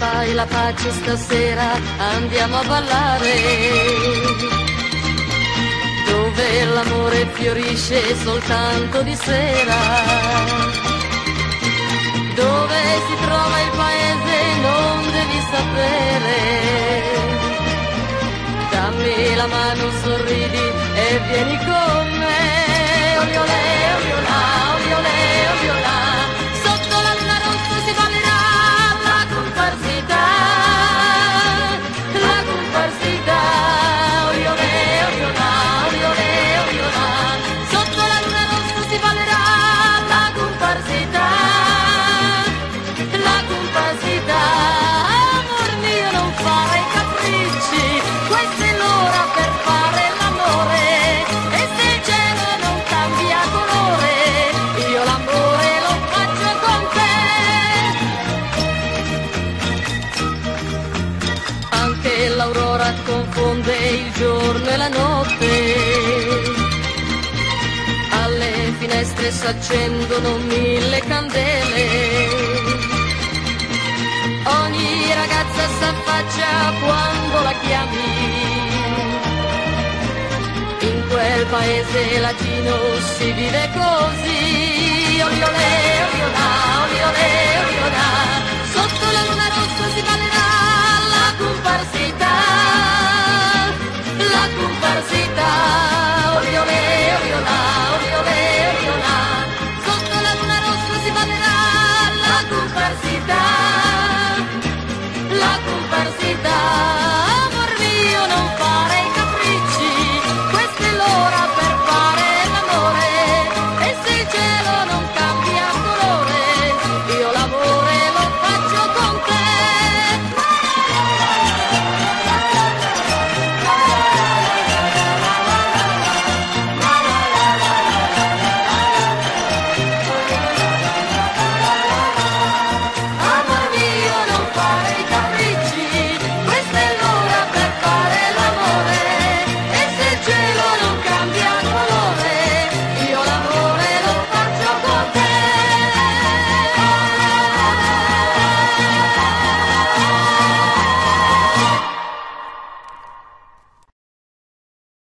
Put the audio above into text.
fai la pace stasera, andiamo a ballare, dove l'amore fiorisce soltanto di sera, dove si trova il paese non devi sapere, dammi la mano, sorridi e vieni con me, oliolè, oliolà, oliolè, oliolà, sotto la luna rossa si ballerà la comparsità, oliolè, oliolà, oliolè, oliolà, sotto la luna rossa si ballerà la comparsità, amor mio non fare capricci, questa è l'ora per fare l'amore, e se il cielo non cambia colore, io l'amore lo faccio con te. Anche l'aurora confonde il giorno e la notte, alle finestre s'accendono 1000 candele, ogni ragazza s'affaccia quando la chiami, in quel paese latino si vive così, oliolè, oliolà, oliolè, oliolà.